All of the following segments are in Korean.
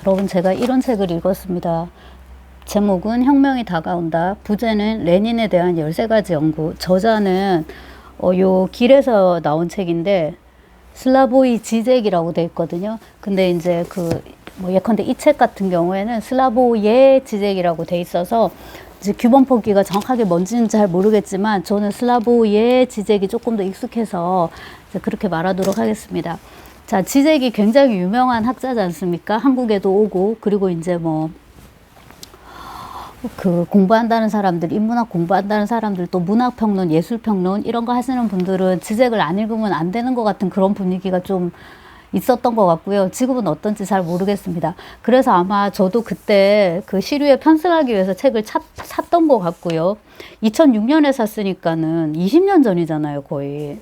여러분, 제가 이런 책을 읽었습니다. 제목은 혁명이 다가온다. 부제는 레닌에 대한 13가지 연구. 저자는 요 길에서 나온 책인데 슬라보이 지젝이라고 돼 있거든요. 근데 이제 예컨대 이 책 같은 경우에는 슬라보예 지젝이라고 돼 있어서 이제 규범 포기가 정확하게 뭔지는 잘 모르겠지만 저는 슬라보예 지젝이 조금 더 익숙해서 이제 그렇게 말하도록 하겠습니다. 자, 지젝이 굉장히 유명한 학자지 않습니까? 한국에도 오고, 그리고 이제 공부한다는 사람들, 인문학 공부한다는 사람들, 또 문학평론, 예술평론, 이런 거 하시는 분들은 지젝을 안 읽으면 안 되는 것 같은 그런 분위기가 좀 있었던 것 같고요. 지금은 어떤지 잘 모르겠습니다. 그래서 아마 저도 그때 그 시류에 편승하기 위해서 책을 샀던 것 같고요. 2006년에 샀으니까는 20년 전이잖아요, 거의.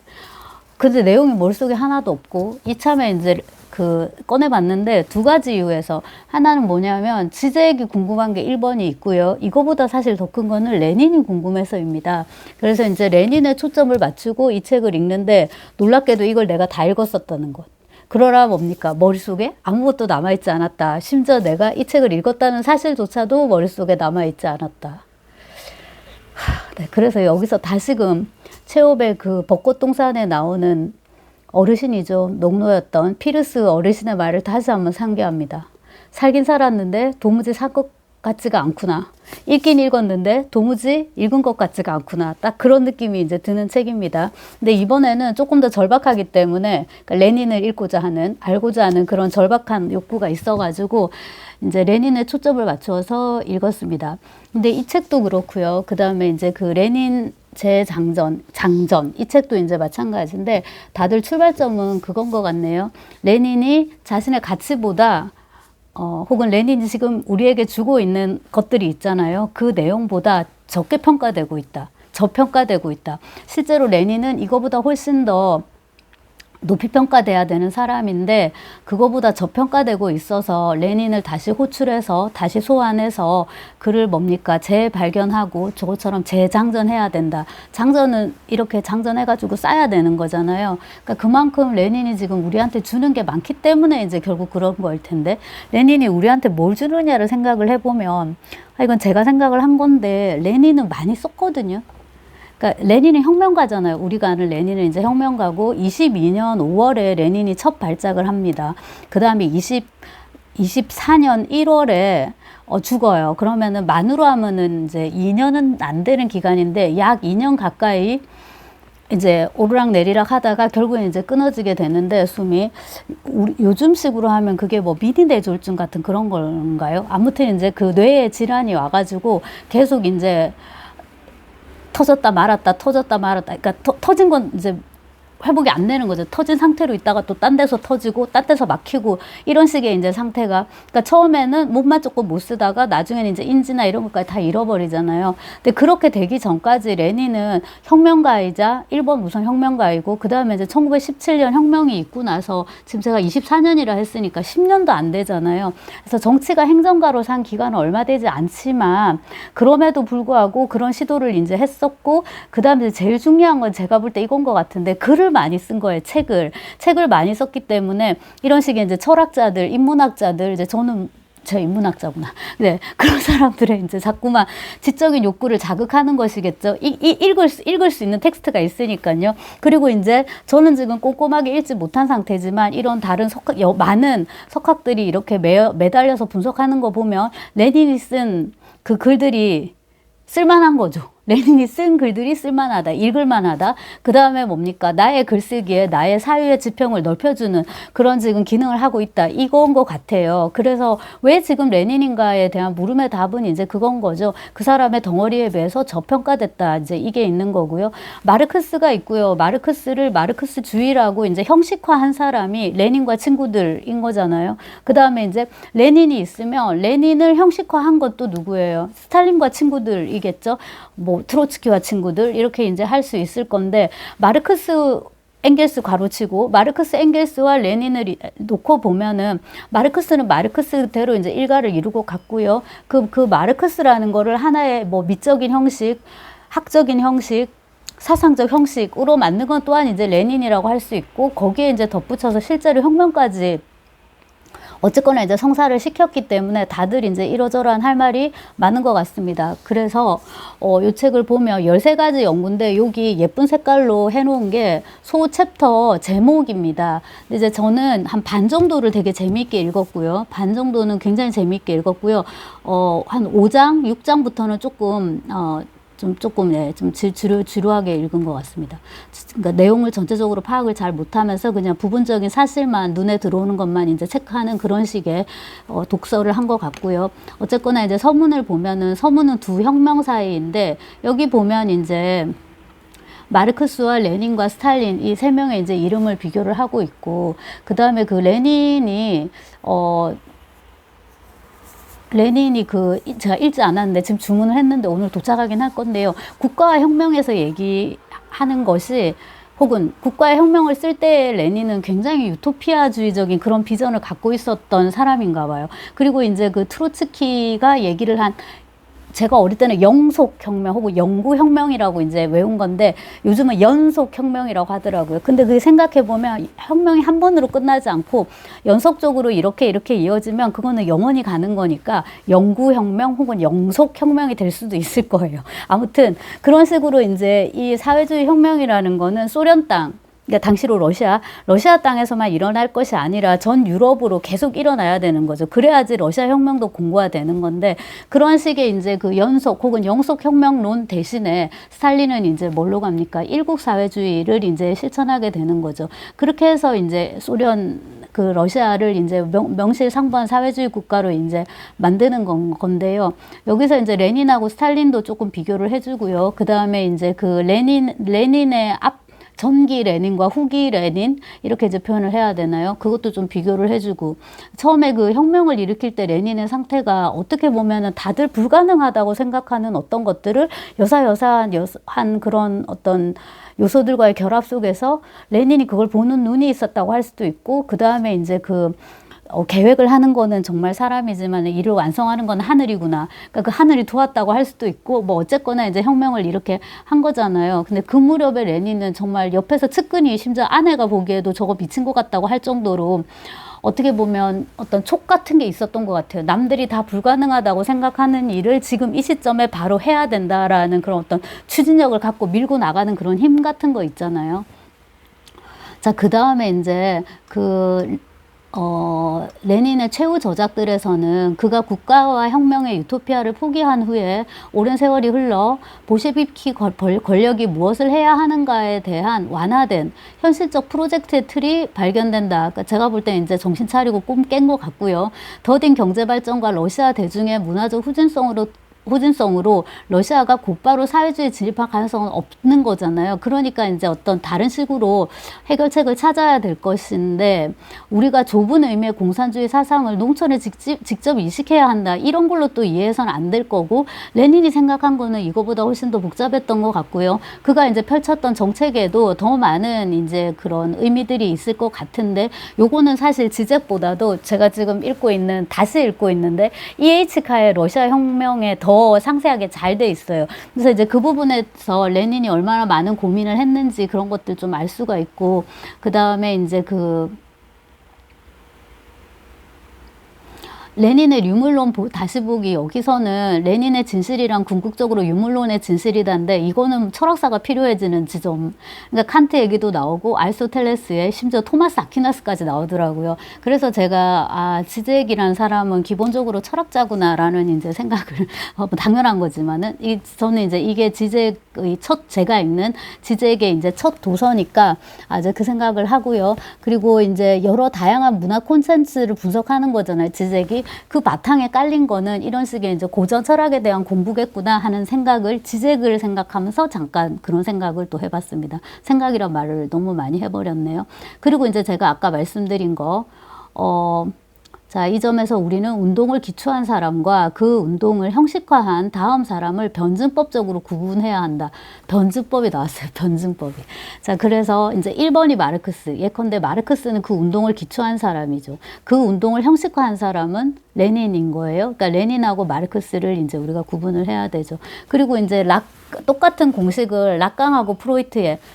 근데 내용이 머릿속에 하나도 없고, 이참에 이제 꺼내봤는데 2가지 이유에서, 하나는 뭐냐면 지젝이 궁금한 게 1번이 있고요. 이거보다 사실 더 큰 거는 레닌이 궁금해서입니다. 그래서 이제 레닌에 초점을 맞추고 이 책을 읽는데 놀랍게도 이걸 내가 다 읽었었다는 것. 그러라 뭡니까? 머릿속에 아무것도 남아있지 않았다. 심지어 내가 이 책을 읽었다는 사실조차도 머릿속에 남아있지 않았다. 네, 그래서 여기서 다시금 체홉의 그 벚꽃동산에 나오는 어르신이죠. 농노였던 피르스 어르신의 말을 다시 한번 상기합니다. 살긴 살았는데 도무지 살 것 같지가 않구나. 읽긴 읽었는데 도무지 읽은 것 같지가 않구나. 딱 그런 느낌이 이제 드는 책입니다. 근데 이번에는 조금 더 절박하기 때문에, 그러니까 레닌을 읽고자 하는, 알고자 하는 그런 절박한 욕구가 있어가지고 이제 레닌에 초점을 맞추어서 읽었습니다. 근데 이 책도 그렇고요. 그 다음에 이제 그 레닌 장전, 이 책도 이제 마찬가지인데 다들 출발점은 그건 것 같네요. 레닌이 자신의 가치보다 혹은 레닌이 지금 우리에게 주고 있는 것들이 있잖아요. 그 내용보다 적게 평가되고 있다. 저평가되고 있다. 실제로 레닌은 이거보다 훨씬 더 높이 평가돼야 되는 사람인데 그거보다 저평가되고 있어서 레닌을 다시 호출해서 다시 소환해서 그를 재발견하고 저것처럼 재장전해야 된다. 장전은 이렇게 장전해가지고 쌓아야 되는 거잖아요. 그러니까 그만큼 레닌이 지금 우리한테 주는 게 많기 때문에 이제 결국 그런 거일 텐데, 레닌이 우리한테 뭘 주느냐를 생각을 해보면, 이건 제가 생각을 한 건데 레닌은 많이 썼거든요. 그러니까 레닌은 혁명가잖아요. 우리가 아는 레닌은 이제 혁명가고 22년 5월에 레닌이 첫 발작을 합니다. 그 다음에 24년 1월에 죽어요. 그러면은 만으로 하면은 이제 2년은 안 되는 기간인데 약 2년 가까이 이제 오르락 내리락 하다가 결국엔 이제 끊어지게 되는데, 숨이 요즘식으로 하면 그게 미니 뇌졸중 같은 그런 건가요? 아무튼 이제 그 뇌에 질환이 와가지고 계속 이제 터졌다 말았다. 그러니까 터진 건 이제 회복이 안 되는 거죠. 터진 상태로 있다가 또 딴 데서 터지고 딴 데서 막히고 이런 식의 이제 상태가, 그러니까 처음에는 몸만 조금 못 쓰다가 나중에는 이제 인지나 이런 것까지 다 잃어버리잖아요. 근데 그렇게 되기 전까지 레닌은 혁명가이자 일본 무선 혁명가이고, 그 다음에 이제 1917년 혁명이 있고 나서 지금 제가 24년이라 했으니까 10년도 안 되잖아요. 그래서 정치가 행정가로 산 기간은 얼마 되지 않지만 그럼에도 불구하고 그런 시도를 이제 했었고, 그 다음에 제일 중요한 건 제가 볼 때 이건 것 같은데, 글을 많이 쓴 거예요. 책을 많이 썼기 때문에 이런 식의 이제 철학자들, 인문학자들, 이제 저는 인문학자구나. 네, 그런 사람들의 이제 자꾸만 지적인 욕구를 자극하는 것이겠죠. 읽을 수 있는 텍스트가 있으니까요. 그리고 이제 저는 지금 꼼꼼하게 읽지 못한 상태지만 이런 다른 많은 석학들이 이렇게 매달려서 분석하는 거 보면 레닌이 쓴 그 글들이 쓸만한 거죠. 레닌이 쓴 글들이 쓸만하다, 읽을만하다. 그 다음에 뭡니까? 나의 글쓰기에 나의 사유의 지평을 넓혀주는 그런 지금 기능을 하고 있다. 이건 것 같아요. 그래서 왜 지금 레닌인가에 대한 물음의 답은 이제 그건 거죠. 그 사람의 덩어리에 비해서 저평가됐다. 이제 이게 있는 거고요. 마르크스가 있고요. 마르크스를 마르크스주의라고 이제 형식화한 사람이 레닌과 친구들인 거잖아요. 그 다음에 이제 레닌이 있으면 레닌을 형식화한 것도 누구예요? 스탈린과 친구들이겠죠. 트로츠키와 친구들, 이렇게 이제 할 수 있을 건데, 마르크스 엥겔스 가로치고 마르크스 엥겔스와 레닌을 놓고 보면은 마르크스는 마르크스대로 이제 일가를 이루고 갔고요. 그 마르크스라는 거를 하나의 미적인 형식, 학적인 형식, 사상적 형식으로 만든 건 또한 이제 레닌이라고 할 수 있고, 거기에 이제 덧붙여서 실제로 혁명까지 어쨌거나 이제 성사를 시켰기 때문에 다들 이제 이러저러한 할 말이 많은 것 같습니다. 그래서 이 책을 보면 13가지 연구인데 여기 예쁜 색깔로 해놓은 게 소 챕터 제목입니다. 이제 저는 한 반 정도를 되게 재미있게 읽었고요. 반 정도는 굉장히 재미있게 읽었고요. 한 5장, 6장부터는 조금 지루하게 읽은 것 같습니다. 그러니까 내용을 전체적으로 파악을 잘 못하면서 그냥 부분적인 사실만 눈에 들어오는 것만 이제 체크하는 그런 식의 독서를 한 것 같고요. 어쨌거나 이제 서문을 보면은 서문은 두 혁명사회인데 여기 보면 이제 마르크스와 레닌과 스탈린 이 세 명의 이제 이름을 비교를 하고 있고 그 다음에 그 레닌이 제가 읽지 않았는데 지금 주문을 했는데 오늘 도착하긴 할 건데요. 국가와 혁명에서 얘기하는 것이 혹은 국가의 혁명을 쓸 때 레닌은 굉장히 유토피아주의적인 그런 비전을 갖고 있었던 사람인가 봐요. 그리고 이제 그 트로츠키가 얘기를 한 제가 어릴 때는 영속혁명 혹은 영구혁명이라고 이제 외운 건데 요즘은 연속혁명이라고 하더라고요. 근데 그게 생각해보면 혁명이 한 번으로 끝나지 않고 연속적으로 이렇게 이어지면 그거는 영원히 가는 거니까 영구혁명 혹은 영속혁명이 될 수도 있을 거예요. 아무튼 그런 식으로 이제 이 사회주의 혁명이라는 거는 소련 땅, 그러니까 당시로 러시아 땅에서만 일어날 것이 아니라 전 유럽으로 계속 일어나야 되는 거죠. 그래야지 러시아 혁명도 공고화되는 건데 그런 식의 이제 그 연속 혹은 영속 혁명론 대신에 스탈린은 이제 뭘로 갑니까? 일국 사회주의를 이제 실천하게 되는 거죠. 그렇게 해서 이제 그 러시아를 이제 명실상부한 사회주의 국가로 이제 만드는 건데요. 여기서 이제 레닌하고 스탈린도 조금 비교를 해주고요. 그 다음에 이제 그 레닌의 전기 레닌과 후기 레닌 이렇게 이제 표현을 해야 되나요? 그것도 좀 비교를 해주고 처음에 그 혁명을 일으킬 때 레닌의 상태가 어떻게 보면은 다들 불가능하다고 생각하는 어떤 것들을 여사여사한 그런 어떤 요소들과의 결합 속에서 레닌이 그걸 보는 눈이 있었다고 할 수도 있고 그 다음에 이제 계획을 하는 거는 정말 사람이지만 이를 완성하는 건 하늘이구나. 그러니까 그 하늘이 도왔다고 할 수도 있고 뭐 어쨌거나 이제 혁명을 이렇게 한 거잖아요. 근데 그 무렵에 레닌은 정말 옆에서 측근이 심지어 아내가 보기에도 저거 미친 것 같다고 할 정도로 어떻게 보면 어떤 촉 같은 게 있었던 것 같아요. 남들이 다 불가능하다고 생각하는 일을 지금 이 시점에 바로 해야 된다라는 그런 어떤 추진력을 갖고 밀고 나가는 그런 힘 같은 거 있잖아요. 자, 그 다음에 이제 레닌의 최후 저작들에서는 그가 국가와 혁명의 유토피아를 포기한 후에 오랜 세월이 흘러 볼셰비키 권력이 무엇을 해야 하는가에 대한 완화된 현실적 프로젝트의 틀이 발견된다. 그러니까 제가 볼 때 이제 정신 차리고 꿈 깬 것 같고요. 더딘 경제 발전과 러시아 대중의 문화적 후진성으로 러시아가 곧바로 사회주의에 진입할 가능성은 없는 거잖아요. 그러니까 이제 어떤 다른 식으로 해결책을 찾아야 될 것인데 우리가 좁은 의미의 공산주의 사상을 농촌에 직접 이식해야 한다. 이런 걸로 또 이해해서는 안 될 거고 레닌이 생각한 거는 이거보다 훨씬 더 복잡했던 것 같고요. 그가 이제 펼쳤던 정책에도 더 많은 이제 그런 의미들이 있을 것 같은데 요거는 사실 지적보다도 제가 지금 다시 읽고 있는데 EH카의 러시아 혁명에 더 상세하게 잘 돼 있어요. 그래서 이제 그 부분에서 레닌이 얼마나 많은 고민을 했는지 그런 것들 좀 알 수가 있고 그 다음에 이제 레닌의 유물론 다시 보기 여기서는 레닌의 진실이랑 궁극적으로 유물론의 진실이다인데 이거는 철학사가 필요해지는 지점. 그러니까 칸트 얘기도 나오고 아리스토텔레스의 심지어 토마스 아퀴나스까지 나오더라고요. 그래서 제가 지제익이라는 사람은 기본적으로 철학자구나라는 이제 생각을 당연한 거지만은 저는 이제 이게 지제익의 제가 읽는 지제익의 이제 첫 도서니까 아주 그 생각을 하고요. 그리고 이제 여러 다양한 문화 콘텐츠를 분석하는 거잖아요. 지제익이 그 바탕에 깔린 거는 이런 식의 이제 고전 철학에 대한 공부겠구나 하는 생각을 지적을 생각하면서 잠깐 그런 생각을 또 해봤습니다. 생각이란 말을 너무 많이 해버렸네요. 그리고 이제 제가 아까 말씀드린 거, 자, 이 점에서 우리는 운동을 기초한 사람과 그 운동을 형식화한 다음 사람을 변증법적으로 구분해야 한다. 변증법이 나왔어요. 변증법이. 자, 그래서 이제 1번이 마르크스. 예컨대 마르크스는 그 운동을 기초한 사람이죠. 그 운동을 형식화한 사람은 레닌인 거예요. 그러니까 레닌하고 마르크스를 이제 우리가 구분을 해야 되죠. 그리고 이제 똑같은 공식을 락강하고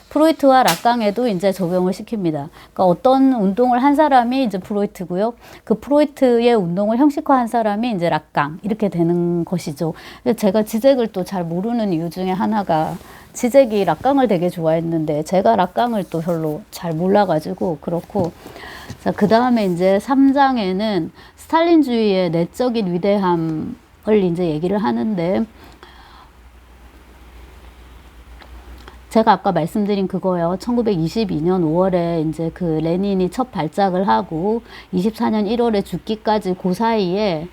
프로이트와 락강에도 이제 적용을 시킵니다. 그러니까 어떤 운동을 한 사람이 이제 프로이트고요. 그 프로이트의 운동을 형식화한 사람이 이제 락강 이렇게 되는 것이죠. 제가 지젝을 또 잘 모르는 이유 중에 하나가 지젝이 락강을 되게 좋아했는데 제가 락강을 또 별로 잘 몰라가지고 그렇고. 자, 그 다음에 이제 3장에는 스탈린주의의 내적인 위대함을 이제 얘기를 하는데, 제가 아까 말씀드린 그거요. 1922년 5월에 이제 그 레닌이 첫 발작을 하고 24년 1월에 죽기까지 그 사이에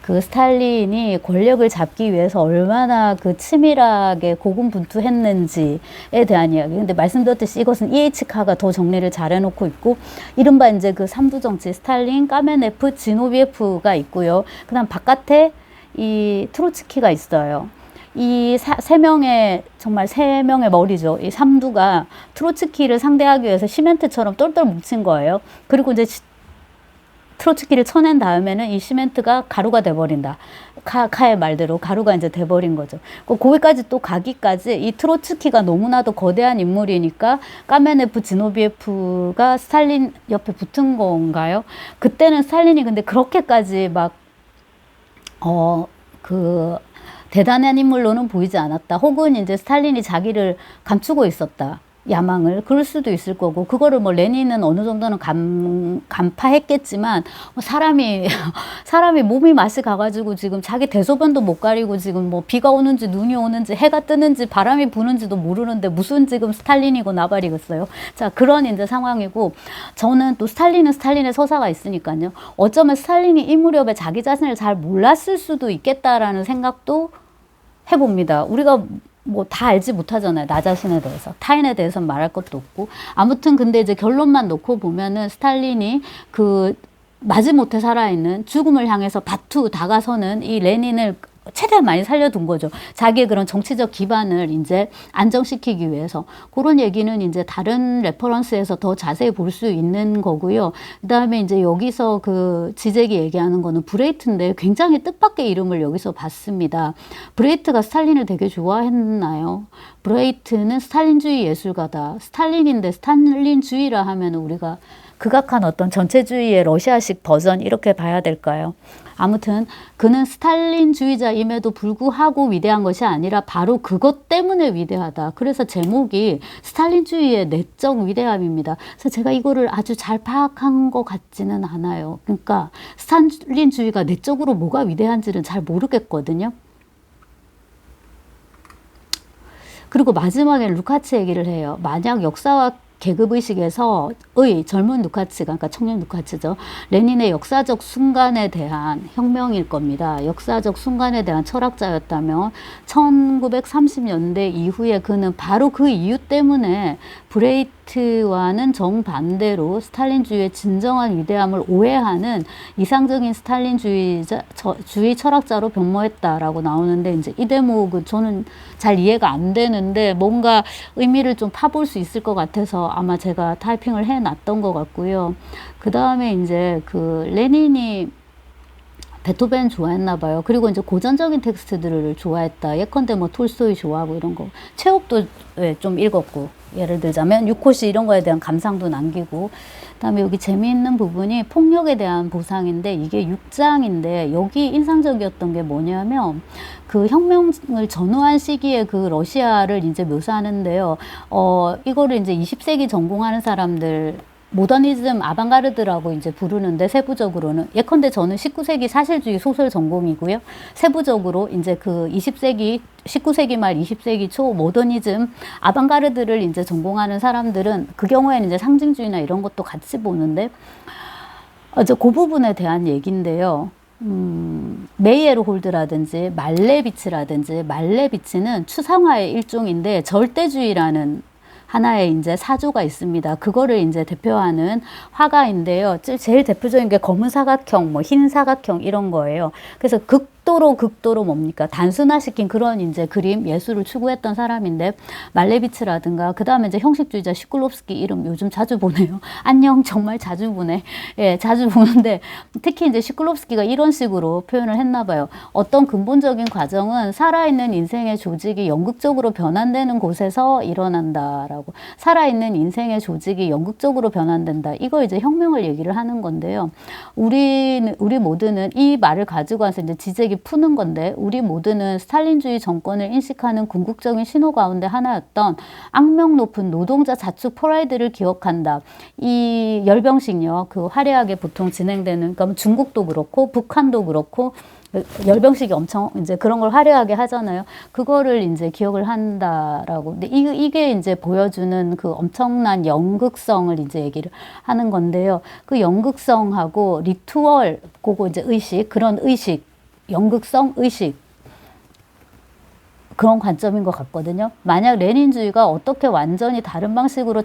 그 스탈린이 권력을 잡기 위해서 얼마나 그 치밀하게 고군분투했는지에 대한 이야기. 근데 말씀드렸듯이 이것은 EH카가 더 정리를 잘 해놓고 있고, 이른바 이제 그 3부 정치, 스탈린, 까메네프, 지노비에프가 있고요. 그 다음 바깥에 이 트로츠키가 있어요. 이 세 명의, 정말 세 명의 머리죠. 이 삼두가 트로츠키를 상대하기 위해서 시멘트처럼 똘똘 뭉친 거예요. 그리고 이제 트로츠키를 쳐낸 다음에는 이 시멘트가 가루가 돼버린다. 카의 말대로 가루가 이제 돼버린 거죠. 거기까지 또 가기까지 이 트로츠키가 너무나도 거대한 인물이니까 까메네프, 지노비에프가 스탈린 옆에 붙은 건가요? 그때는 스탈린이 근데 그렇게까지 막, 대단한 인물로는 보이지 않았다. 혹은 이제 스탈린이 자기를 감추고 있었다. 야망을. 그럴 수도 있을 거고, 그거를 뭐 레닌은 어느 정도는 간파했겠지만, 사람이 몸이 맛이 가가지고 지금 자기 대소변도 못 가리고 지금 뭐 비가 오는지 눈이 오는지 해가 뜨는지 바람이 부는지도 모르는데 무슨 지금 스탈린이고 나발이겠어요. 자, 그런 이제 상황이고, 저는 또 스탈린은 스탈린의 서사가 있으니까요. 어쩌면 스탈린이 이 무렵에 자기 자신을 잘 몰랐을 수도 있겠다라는 생각도 해봅니다. 우리가 뭐 다 알지 못하잖아요. 나 자신에 대해서. 타인에 대해서는 말할 것도 없고. 아무튼 근데 이제 결론만 놓고 보면은 스탈린이 그 마지못해 살아있는 죽음을 향해서 다가서는 이 레닌을 최대한 많이 살려둔 거죠. 자기의 그런 정치적 기반을 이제 안정시키기 위해서. 그런 얘기는 이제 다른 레퍼런스에서 더 자세히 볼 수 있는 거고요. 그 다음에 이제 여기서 그 지젝이 얘기하는 거는 브레이트인데 굉장히 뜻밖의 이름을 여기서 봤습니다. 브레이트가 스탈린을 되게 좋아했나요? 브레이트는 스탈린주의 예술가다. 스탈린인데 스탈린주의라 하면 우리가 극악한 어떤 전체주의의 러시아식 버전 이렇게 봐야 될까요? 아무튼 그는 스탈린주의자임에도 불구하고 위대한 것이 아니라 바로 그것 때문에 위대하다. 그래서 제목이 스탈린주의의 내적 위대함입니다. 그래서 제가 이거를 아주 잘 파악한 것 같지는 않아요. 그러니까 스탈린주의가 내적으로 뭐가 위대한지는 잘 모르겠거든요. 그리고 마지막에 루카츠 얘기를 해요. 만약 역사와 계급의식에서의 젊은 루카츠가, 그러니까 청년 루카츠죠. 레닌의 역사적 순간에 대한 혁명일 겁니다. 역사적 순간에 대한 철학자였다면 1930년대 이후에 그는 바로 그 이유 때문에 브레이트와는 정반대로 스탈린주의의 진정한 위대함을 오해하는 이상적인 스탈린주의 철학자로 변모했다라고 나오는데, 이제 이 대목은 저는 잘 이해가 안 되는데 뭔가 의미를 좀 파볼 수 있을 것 같아서 아마 제가 타이핑을 해놨던 것 같고요. 그 다음에 이제 그 레닌이 베토벤 좋아했나 봐요. 그리고 이제 고전적인 텍스트들을 좋아했다. 예컨대 뭐 톨스토이 좋아하고 이런 거. 체옥도 좀 읽었고, 예를 들자면 유코시 이런 거에 대한 감상도 남기고. 그다음에 여기 재미있는 부분이 폭력에 대한 보상인데, 이게 6장인데 여기 인상적이었던 게 뭐냐면 그 혁명을 전후한 시기에 그 러시아를 이제 묘사하는데요. 이거를 이제 20세기 전공하는 사람들 모더니즘 아방가르드라고 이제 부르는데, 세부적으로는 예컨대 저는 19세기 사실주의 소설 전공이고요. 세부적으로 이제 그 19세기 말 20세기 초 모더니즘 아방가르드를 이제 전공하는 사람들은 그 경우에는 이제 상징주의나 이런 것도 같이 보는데, 그 부분에 대한 얘기인데요. 메이에르홀드라든지 말레비치는 추상화의 일종인데 절대주의라는 하나의 이제 사조가 있습니다. 그거를 이제 대표하는 화가인데요. 제일 대표적인 게 검은 사각형, 뭐 흰 사각형 이런 거예요. 그래서 극도로 뭡니까? 단순화시킨 그런 이제 그림, 예술을 추구했던 사람인데, 말레비츠라든가, 그 다음에 이제 형식주의자 시클롭스키 이름 요즘 자주 보네요. 안녕, 정말 자주 보네. 예, 자주 보는데, 특히 이제 시클롭스키가 이런 식으로 표현을 했나 봐요. 어떤 근본적인 과정은 살아있는 인생의 조직이 연극적으로 변환되는 곳에서 일어난다라고. 살아있는 인생의 조직이 연극적으로 변환된다. 이거 이제 혁명을 얘기를 하는 건데요. 우리 모두는 이 말을 가지고 와서 이제 지적이 푸는 건데, 우리 모두는 스탈린주의 정권을 인식하는 궁극적인 신호 가운데 하나였던 악명 높은 노동자 자축 프라이드를 기억한다. 이 열병식요, 그 화려하게 보통 진행되는, 그러니까 중국도 그렇고 북한도 그렇고 열병식이 엄청 이제 그런 걸 화려하게 하잖아요. 그거를 이제 기억을 한다라고. 근데 이게 이제 보여주는 그 엄청난 연극성을 이제 얘기를 하는 건데요. 그 연극성하고 리투얼, 그거 이제 의식, 그런 의식, 연극성 의식, 그런 관점인 것 같거든요. 만약 레닌주의가 어떻게 완전히 다른 방식으로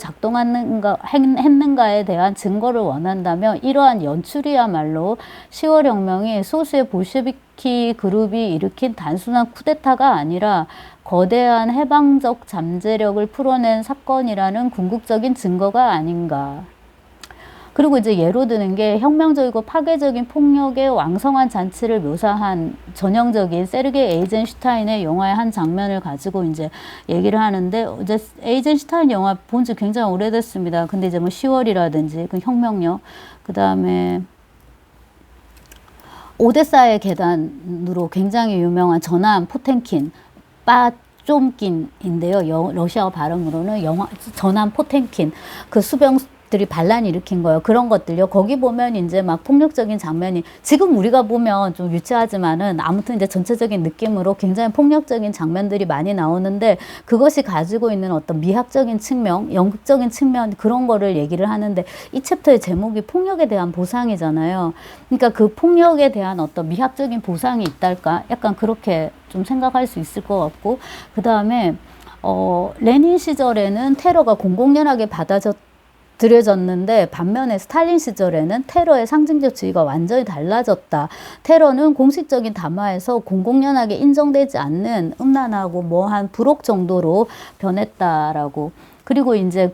했는가에 대한 증거를 원한다면 이러한 연출이야말로 10월 혁명이 소수의 볼셰비키 그룹이 일으킨 단순한 쿠데타가 아니라 거대한 해방적 잠재력을 풀어낸 사건이라는 궁극적인 증거가 아닌가. 그리고 이제 예로 드는 게 혁명적이고 파괴적인 폭력의 왕성한 잔치를 묘사한 전형적인 세르게이 에이젠슈타인의 영화의 한 장면을 가지고 이제 얘기를 하는데, 이제 에이젠슈타인 영화 본 지 굉장히 오래됐습니다. 근데 이제 뭐 10월이라든지 그 혁명요, 그 다음에 오데사의 계단으로 굉장히 유명한 전함 포텐킨, 빠쫌킨인데요. 러시아어 발음으로는 전함 포텐킨, 그 수병들이 반란을 일으킨 거예요. 그런 것들요. 거기 보면 이제 막 폭력적인 장면이, 지금 우리가 보면 좀 유치하지만은 아무튼 이제 전체적인 느낌으로 굉장히 폭력적인 장면들이 많이 나오는데, 그것이 가지고 있는 어떤 미학적인 측면, 연극적인 측면, 그런 거를 얘기를 하는데, 이 챕터의 제목이 폭력에 대한 보상이잖아요. 그러니까 그 폭력에 대한 어떤 미학적인 보상이 있달까? 약간 그렇게 좀 생각할 수 있을 것 같고, 그 다음에 레닌 시절에는 테러가 공공연하게 받아들여졌는데, 반면에 스탈린 시절에는 테러의 상징적 지위가 완전히 달라졌다. 테러는 공식적인 담화에서 공공연하게 인정되지 않는 음란하고 뭐한 불혹 정도로 변했다라고. 그리고 이제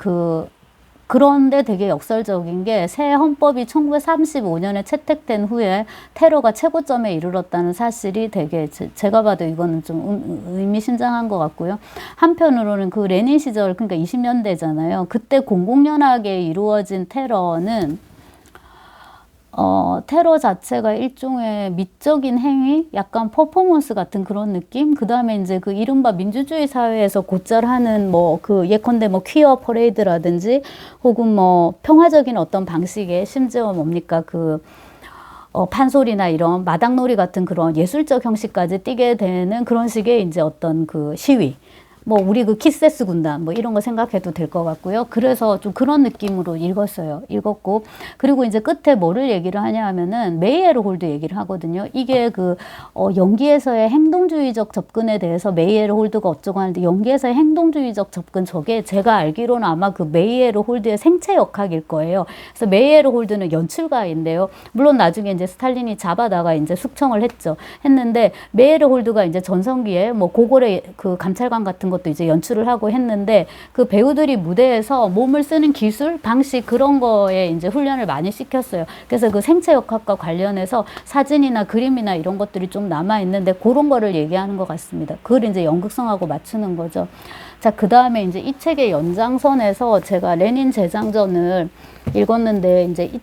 그런데 되게 역설적인 게, 새 헌법이 1935년에 채택된 후에 테러가 최고점에 이르렀다는 사실이 되게 제가 봐도 이거는 좀 의미심장한 것 같고요. 한편으로는 그 레닌 시절, 그러니까 20년대잖아요. 그때 공공연하게 이루어진 테러는 테러 자체가 일종의 미적인 행위, 약간 퍼포먼스 같은 그런 느낌? 그 다음에 이제 그 이른바 민주주의 사회에서 곧잘 하는 예컨대 퀴어 퍼레이드라든지, 혹은 평화적인 어떤 방식의, 심지어 뭡니까, 판소리나 이런 마당놀이 같은 그런 예술적 형식까지 띠게 되는 그런 식의 이제 어떤 그 시위. 우리 그 키세스 군단, 이런 거 생각해도 될 것 같고요. 그래서 좀 그런 느낌으로 읽었고, 그리고 이제 끝에 뭐를 얘기를 하냐 하면은, 메이에르 홀드 얘기를 하거든요. 이게 연기에서의 행동주의적 접근에 대해서 메이에르 홀드가 어쩌고 하는데, 연기에서의 행동주의적 접근, 저게 제가 알기로는 아마 그 메이에르 홀드의 생체 역학일 거예요. 그래서 메이에르 홀드는 연출가인데요. 물론 나중에 이제 스탈린이 잡아다가 이제 숙청을 했는데, 메이에르 홀드가 이제 전성기에 고골의 그 감찰관 같은 것도 이제 연출을 하고 했는데, 그 배우들이 무대에서 몸을 쓰는 기술, 방식, 그런 거에 이제 훈련을 많이 시켰어요. 그래서 그 생체역학과 관련해서 사진이나 그림이나 이런 것들이 좀 남아있는데, 그런 거를 얘기하는 것 같습니다. 그걸 이제 연극성하고 맞추는 거죠. 자, 그 다음에 이제 이 책의 연장선에서 제가 레닌 재장전을 읽었는데, 이제 이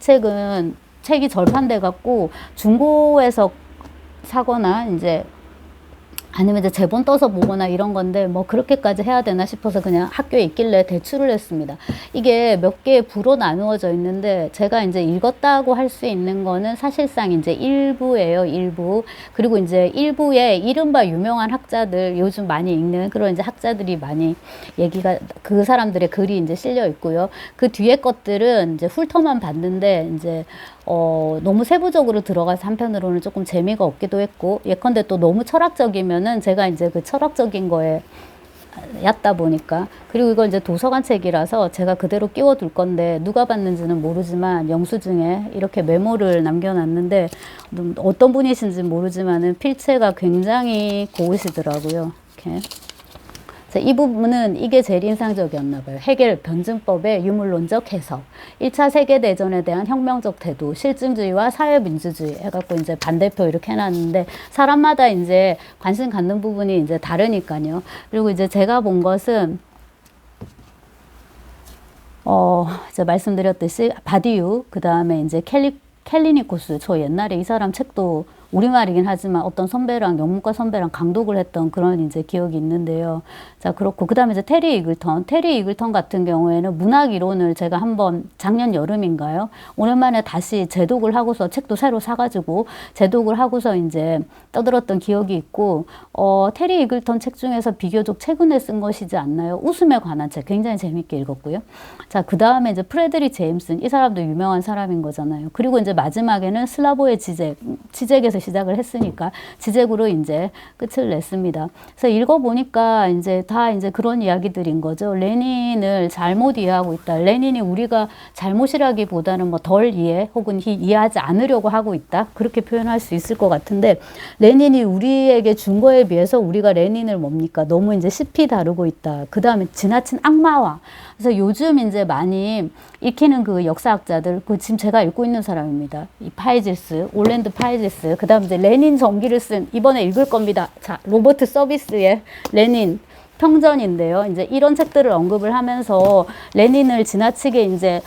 책이 절판돼 갖고 중고에서 사거나 이제 아니면 이제 제본 떠서 보거나 이런 건데, 그렇게까지 해야 되나 싶어서 그냥 학교에 있길래 대출을 했습니다. 이게 몇 개의 부로 나누어져 있는데, 제가 이제 읽었다고 할 수 있는 거는 사실상 이제 일부예요, 일부. 그리고 이제 일부에 이른바 유명한 학자들, 요즘 많이 읽는 그런 이제 학자들이 많이 그 사람들의 글이 이제 실려 있고요. 그 뒤에 것들은 이제 훑어만 봤는데, 이제 너무 세부적으로 들어가서 한편으로는 조금 재미가 없기도 했고, 예컨대 또 너무 철학적이면은 제가 이제 그 철학적인 거에 얕다 보니까. 그리고 이걸 이제 도서관 책이라서 제가 그대로 끼워둘 건데 누가 봤는지는 모르지만 영수증에 이렇게 메모를 남겨놨는데 어떤 분이신지 모르지만은 필체가 굉장히 고우시더라고요. 이렇게. 자, 이 부분은 이게 제일 인상적이었나 봐요. 헤겔 변증법의 유물론적 해석, 1차 세계대전에 대한 혁명적 태도, 실증주의와 사회민주주의 해갖고 이제 반대표 이렇게 해놨는데 사람마다 이제 관심 갖는 부분이 이제 다르니까요. 그리고 이제 제가 본 것은 이제 말씀드렸듯이 바디유, 그 다음에 이제 캘리니코스, 저 옛날에 이 사람 책도 우리말이긴 하지만 어떤 선배랑 영문과 선배랑 강독을 했던 그런 이제 기억이 있는데요. 자, 그렇고 그다음에 이제 테리 이글턴 같은 경우에는 문학 이론을 제가 한번 작년 여름인가요? 오랜만에 다시 재독을 하고서 책도 새로 사가지고 재독을 하고서 이제 떠들었던 기억이 있고, 테리 이글턴 책 중에서 비교적 최근에 쓴 것이지 않나요? 웃음에 관한 책 굉장히 재밌게 읽었고요. 자, 그다음에 이제 프레드릭 제임슨, 이 사람도 유명한 사람인 거잖아요. 그리고 이제 마지막에는 슬라보의 지적에서 시작을 했으니까 지적으로 이제 끝을 냈습니다. 그래서 읽어보니까 이제 다 이제 그런 이야기들인 거죠. 레닌을 잘못 이해하고 있다. 레닌이 우리가 잘못이라기보다는 뭐 덜 이해 혹은 이해하지 않으려고 하고 있다. 그렇게 표현할 수 있을 것 같은데, 레닌이 우리에게 준 거에 비해서 우리가 레닌을 뭡니까? 너무 이제 씹히 다루고 있다. 그 다음에 지나친 악마화. 그래서 요즘 이제 많이 익히는 그 역사학자들, 그 지금 제가 읽고 있는 사람입니다. 이 파이질스, 올랜드 파이질스, 그 다음 이제 레닌 전기를 쓴, 이번에 읽을 겁니다. 자, 로버트 서비스의 레닌 평전인데요. 이제 이런 책들을 언급을 하면서 레닌을 지나치게 이제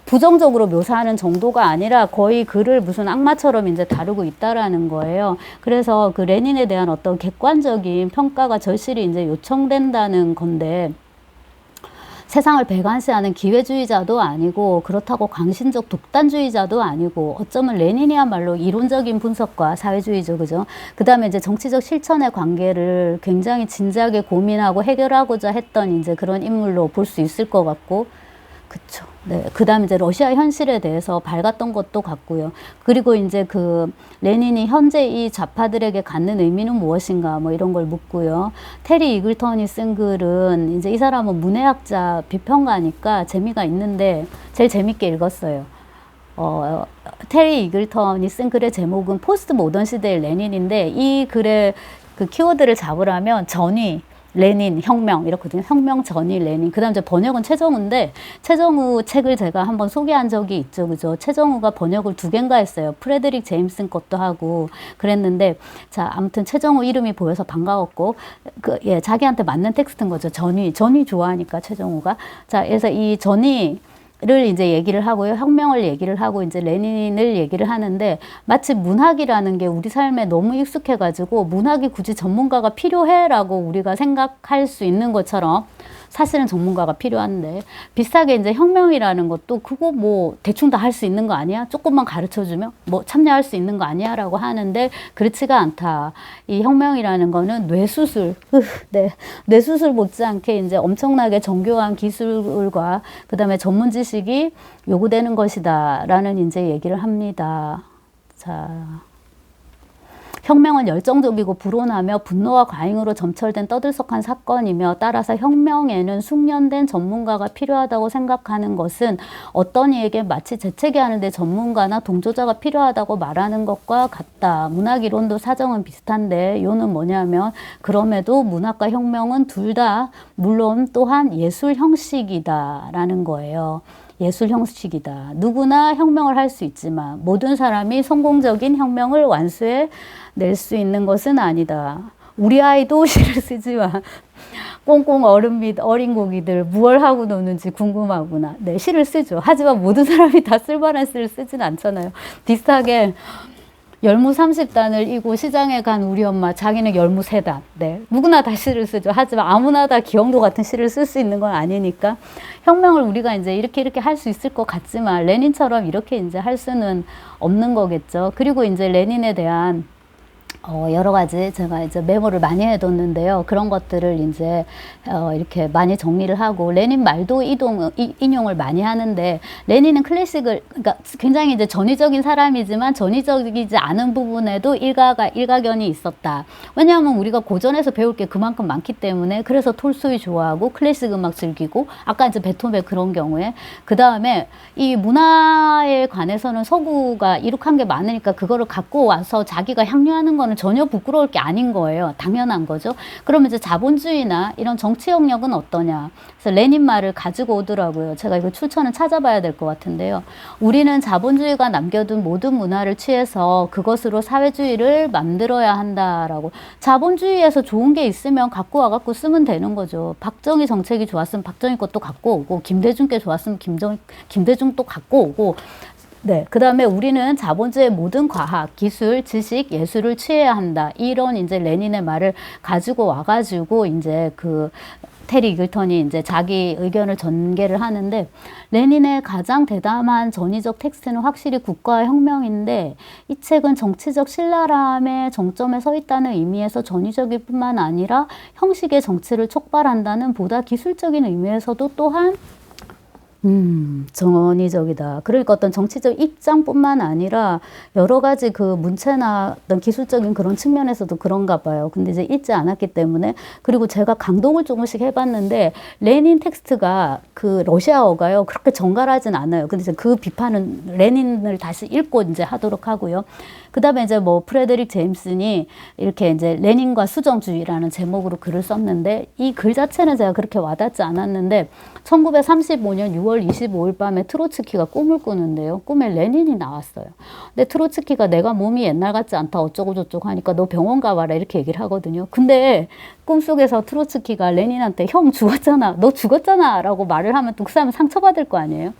부정적으로 묘사하는 정도가 아니라 거의 그를 무슨 악마처럼 이제 다루고 있다라는 거예요. 그래서 그 레닌에 대한 어떤 객관적인 평가가 절실히 이제 요청된다는 건데, 세상을 배관시하는 기회주의자도 아니고 그렇다고 광신적 독단주의자도 아니고, 어쩌면 레닌이야말로 이론적인 분석과 사회주의죠, 그죠? 그 다음에 이제 정치적 실천의 관계를 굉장히 진지하게 고민하고 해결하고자 했던 이제 그런 인물로 볼 수 있을 것 같고, 그쵸. 네. 그 다음에 이제 러시아 현실에 대해서 밝았던 것도 같고요. 그리고 이제 그 레닌이 현재 이 좌파들에게 갖는 의미는 무엇인가 뭐 이런 걸 묻고요. 테리 이글턴이 쓴 글은 이제 이 사람은 문해학자 비평가니까 재미가 있는데 제일 재밌게 읽었어요. 테리 이글턴이 쓴 글의 제목은 포스트 모던 시대의 레닌인데, 이 글의 그 키워드를 잡으라면 전위, 레닌, 혁명 이렇거든요. 혁명, 전위, 레닌. 그 다음 이제 번역은 최정우인데, 최정우 책을 제가 한번 소개한 적이 있죠. 그죠? 최정우가 번역을 2개인가 했어요. 프레드릭 제임슨 것도 하고 그랬는데, 자, 아무튼 최정우 이름이 보여서 반가웠고, 예, 자기한테 맞는 텍스트인 거죠. 전위 좋아하니까 최정우가. 자, 그래서 이 전위 를 이제 얘기를 하고요. 혁명을 얘기를 하고 이제 레닌을 얘기를 하는데, 마치 문학이라는 게 우리 삶에 너무 익숙해가지고 문학이 굳이 전문가가 필요해라고 우리가 생각할 수 있는 것처럼 사실은 전문가가 필요한데, 비슷하게 이제 혁명이라는 것도 그거 뭐 대충 다 할 수 있는 거 아니야? 조금만 가르쳐주면 뭐 참여할 수 있는 거 아니야? 라고 하는데 그렇지가 않다. 이 혁명이라는 거는 뇌수술, 네, 뇌수술 못지않게 이제 엄청나게 정교한 기술과 그 다음에 전문 지식이 요구되는 것이다 라는 이제 얘기를 합니다. 자, 혁명은 열정적이고 불온하며 분노와 과잉으로 점철된 떠들썩한 사건이며, 따라서 혁명에는 숙련된 전문가가 필요하다고 생각하는 것은 어떤 이에게 마치 재채기 하는데 전문가나 동조자가 필요하다고 말하는 것과 같다. 문학이론도 사정은 비슷한데 요는 뭐냐면, 그럼에도 문학과 혁명은 둘 다 물론 또한 예술 형식이다 라는 거예요. 예술 형식이다. 누구나 혁명을 할 수 있지만 모든 사람이 성공적인 혁명을 완수해 낼 수 있는 것은 아니다. 우리 아이도 시를 쓰지만 꽁꽁 얼음 밑 어린 고기들 무얼 하고 노는지 궁금하구나. 네, 시를 쓰죠. 하지만 모든 사람이 다 쓸만한 시를 쓰진 않잖아요. 비슷하게 열무 30단을 이고 시장에 간 우리 엄마, 자기는 열무 3단. 네, 누구나 다 시를 쓰죠. 하지만 아무나 다 기영도 같은 시를 쓸 수 있는 건 아니니까, 혁명을 우리가 이제 이렇게 할 수 있을 것 같지만 레닌처럼 이렇게 이제 할 수는 없는 거겠죠. 그리고 이제 레닌에 대한 여러 가지 제가 이제 메모를 많이 해뒀는데요. 그런 것들을 이제 이렇게 많이 정리를 하고, 레닌 말도 인용을 많이 하는데, 레닌은 클래식을, 그러니까 굉장히 이제 전위적인 사람이지만 전위적이지 않은 부분에도 일가견이 있었다. 왜냐하면 우리가 고전에서 배울 게 그만큼 많기 때문에. 그래서 톨스토이 좋아하고 클래식 음악 즐기고, 아까 이제 베토벤 그런 경우에, 그 다음에 이 문화에 관해서는 서구가 이룩한 게 많으니까 그거를 갖고 와서 자기가 향유하는 거는 전혀 부끄러울 게 아닌 거예요. 당연한 거죠. 그러면 이제 자본주의나 이런 정치 영역은 어떠냐. 그래서 레닌 말을 가지고 오더라고요. 제가 이거 출처는 찾아봐야 될 것 같은데요. 우리는 자본주의가 남겨둔 모든 문화를 취해서 그것으로 사회주의를 만들어야 한다라고. 자본주의에서 좋은 게 있으면 갖고 와갖고 쓰면 되는 거죠. 박정희 정책이 좋았으면 박정희 것도 갖고 오고, 김대중 게 좋았으면 김대중 또 갖고 오고. 네. 그 다음에 우리는 자본주의의 모든 과학, 기술, 지식, 예술을 취해야 한다. 이런 이제 레닌의 말을 가지고 와가지고 이제 테리 이글턴이 이제 자기 의견을 전개를 하는데, 레닌의 가장 대담한 전위적 텍스트는 확실히 국가혁명인데, 이 책은 정치적 신랄함의 정점에 서 있다는 의미에서 전위적일 뿐만 아니라 형식의 정치를 촉발한다는 보다 기술적인 의미에서도 또한 전위적이다. 그러니까 어떤 정치적 입장뿐만 아니라 여러 가지 그 문체나 어떤 기술적인 그런 측면에서도 그런가 봐요. 근데 이제 읽지 않았기 때문에. 그리고 제가 강동을 조금씩 해봤는데, 레닌 텍스트가 그 러시아어가요, 그렇게 정갈하진 않아요. 근데 이제 그 비판은 레닌을 다시 읽고 이제 하도록 하고요. 그 다음에 이제 뭐 프레데릭 제임슨이 이렇게 이제 레닌과 수정주의라는 제목으로 글을 썼는데, 이 글 자체는 제가 그렇게 와닿지 않았는데, 1935년 6월 25일 밤에 트로츠키가 꿈을 꾸는데요. 꿈에 레닌이 나왔어요. 근데 트로츠키가 내가 몸이 옛날 같지 않다 어쩌고 저쩌고 하니까 너 병원 가봐라 이렇게 얘기를 하거든요. 근데 꿈속에서 트로츠키가 레닌한테 형 죽었잖아, 너 죽었잖아 라고 말을 하면 또 그 사람은 상처받을 거 아니에요.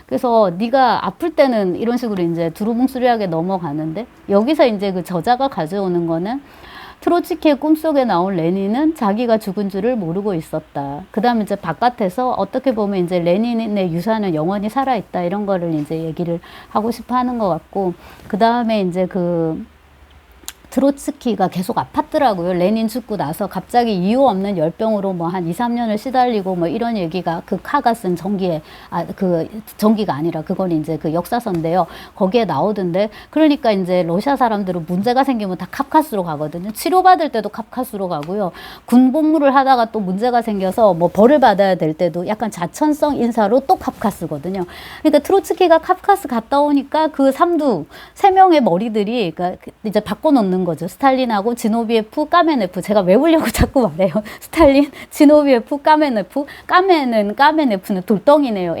그래서 네가 아플 때는 이런 식으로 이제 두루뭉술하게 넘어가는데, 여기서 이제 그 저자가 가져오는 거는, 트로츠키의 꿈속에 나온 레닌은 자기가 죽은 줄을 모르고 있었다. 그 다음에 이제 바깥에서 어떻게 보면 이제 레닌의 유산은 영원히 살아있다. 이런 거를 이제 얘기를 하고 싶어 하는 것 같고, 그 다음에 이제 트로츠키가 계속 아팠더라고요. 레닌 죽고 나서 갑자기 이유 없는 열병으로 뭐 한 2, 3년을 시달리고 뭐 이런 얘기가 그 카가 쓴 전기가 아니라 그건 이제 그 역사서인데요. 거기에 나오던데, 그러니까 이제 러시아 사람들은 문제가 생기면 다 카프카스로 가거든요. 치료받을 때도 카프카스로 가고요. 군 복무를 하다가 또 문제가 생겨서 뭐 벌을 받아야 될 때도 약간 자천성 인사로 또 카프카스거든요. 그러니까 트로츠키가 카프카스 갔다 오니까 그 삼두, 세 명의 머리들이 그러니까 이제 바꿔놓는 거죠. 스탈린하고 지노비에프, 까메네프. 제가 외우려고 자꾸 말해요. 스탈린, 지노비에프, 까메네프. 까메네프는 돌덩이네요.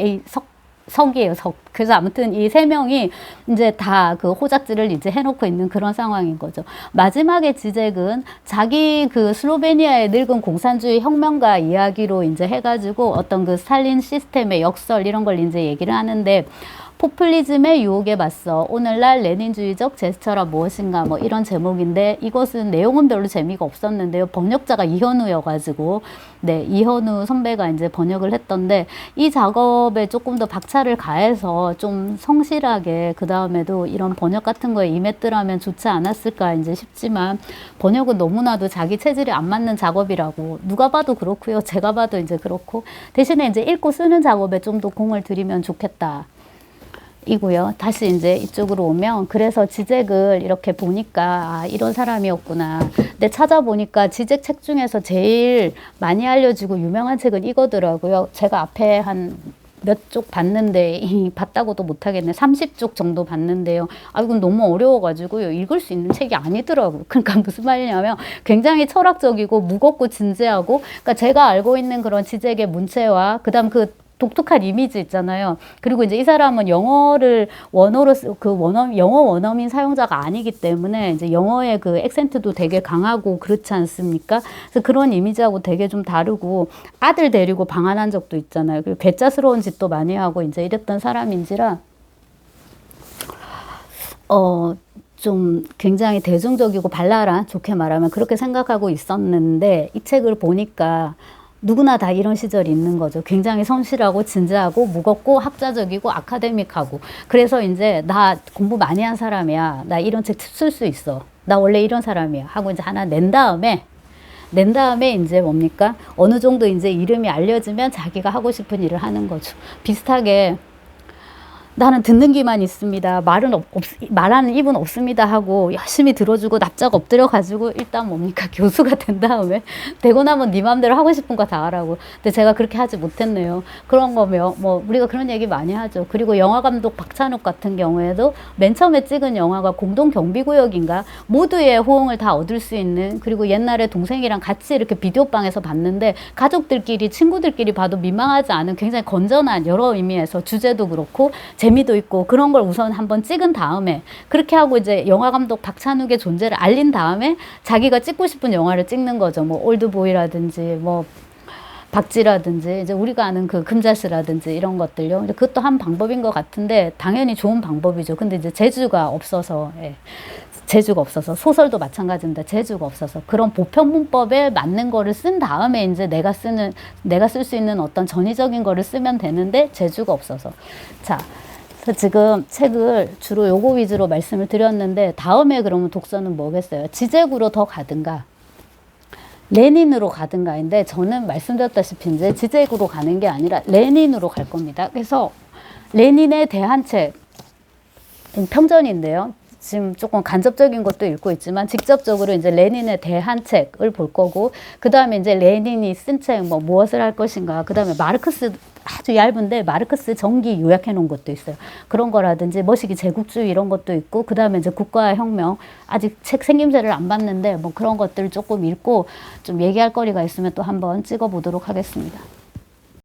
석이에요, 석. 그래서 아무튼 이 세 명이 이제 다 그 호작질을 이제 해놓고 있는 그런 상황인 거죠. 마지막에 지젝은 자기 그 슬로베니아의 늙은 공산주의 혁명가 이야기로 이제 해가지고 어떤 그 스탈린 시스템의 역설 이런 걸 이제 얘기를 하는데, 포퓰리즘의 유혹에 맞서 오늘날 레닌주의적 제스처라 무엇인가 뭐 이런 제목인데, 이것은 내용은 별로 재미가 없었는데요. 번역자가 이현우여가지고, 네, 이현우 선배가 이제 번역을 했던데, 이 작업에 조금 더 박차를 가해서 좀 성실하게 그 다음에도 이런 번역 같은 거에 임했더라면 좋지 않았을까 이제 싶지만, 번역은 너무나도 자기 체질이 안 맞는 작업이라고 누가 봐도 그렇고요. 제가 봐도 이제 그렇고, 대신에 이제 읽고 쓰는 작업에 좀 더 공을 들이면 좋겠다. 이고요. 다시 이제 이쪽으로 오면, 그래서 지젝을 이렇게 보니까 아, 이런 사람이었구나. 근데 찾아보니까 지젝 책 중에서 제일 많이 알려지고 유명한 책은 이거더라고요. 제가 앞에 한 몇 쪽 봤는데, 봤다고도 못하겠네. 30쪽 정도 봤는데요. 아, 이건 너무 어려워가지고요. 읽을 수 있는 책이 아니더라고요. 그러니까 무슨 말이냐면, 굉장히 철학적이고 무겁고 진지하고, 그러니까 제가 알고 있는 그런 지젝의 문체와, 그 다음 그 독특한 이미지 있잖아요. 그리고 이제 이 사람은 영어를 원어로 영어 원어민 사용자가 아니기 때문에 이제 영어의 그 액센트도 되게 강하고 그렇지 않습니까? 그래서 그런 이미지하고 되게 좀 다르고, 아들 데리고 방한한 적도 있잖아요. 그리고 괴짜스러운 짓도 많이 하고 이제 이랬던 사람인지라 좀 굉장히 대중적이고 발랄한, 좋게 말하면 그렇게 생각하고 있었는데, 이 책을 보니까 누구나 다 이런 시절이 있는 거죠. 굉장히 성실하고 진지하고 무겁고 학자적이고 아카데믹하고. 그래서 이제 나 공부 많이 한 사람이야. 나 이런 책 쓸 수 있어. 나 원래 이런 사람이야 하고 이제 하나 낸 다음에 이제 뭡니까? 어느 정도 이제 이름이 알려지면 자기가 하고 싶은 일을 하는 거죠. 비슷하게 나는 듣는 귀만 있습니다. 말하는 입은 없습니다 하고 열심히 들어주고 납작 엎드려 가지고 일단 뭡니까? 교수가 된 다음에 되고 나면 네 맘대로 하고 싶은 거 다 하라고. 근데 제가 그렇게 하지 못했네요. 그런 거면 뭐 우리가 그런 얘기 많이 하죠. 그리고 영화 감독 박찬욱 같은 경우에도 맨 처음에 찍은 영화가 공동 경비구역인가 모두의 호응을 다 얻을 수 있는, 그리고 옛날에 동생이랑 같이 이렇게 비디오방에서 봤는데 가족들끼리 친구들끼리 봐도 민망하지 않은 굉장히 건전한, 여러 의미에서 주제도 그렇고 재미도 있고 그런 걸 우선 한번 찍은 다음에, 그렇게 하고 이제 영화 감독 박찬욱의 존재를 알린 다음에 자기가 찍고 싶은 영화를 찍는 거죠. 뭐 올드보이라든지 뭐 박쥐라든지 이제 우리가 아는 그 금자씨라든지 이런 것들요. 근데 그것도 한 방법인 것 같은데 당연히 좋은 방법이죠. 근데 이제 재주가 없어서, 재주가 없어서, 소설도 마찬가지입니다. 재주가 없어서 그런 보편 문법에 맞는 거를 쓴 다음에 이제 내가 쓸 수 있는 어떤 전위적인 거를 쓰면 되는데 재주가 없어서. 자, 그래서 지금 책을 주로 요거 위주로 말씀을 드렸는데 다음에 그러면 독서는 뭐겠어요? 지제구로 더 가든가 레닌으로 가든가인데, 저는 말씀드렸다시피 이제 지제구로 가는 게 아니라 레닌으로 갈 겁니다. 그래서 레닌에 대한 책, 평전인데요. 지금 조금 간접적인 것도 읽고 있지만 직접적으로 이제 레닌에 대한 책을 볼 거고, 그 다음에 이제 레닌이 쓴 책 뭐 무엇을 할 것인가, 그 다음에 마르크스 아주 얇은데 마르크스 전기 요약해 놓은 것도 있어요. 그런 거라든지 머시기 제국주의 이런 것도 있고, 그 다음에 이제 국가혁명, 아직 책 생김새를 안 봤는데 뭐 그런 것들 조금 읽고 좀 얘기할 거리가 있으면 또 한번 찍어 보도록 하겠습니다.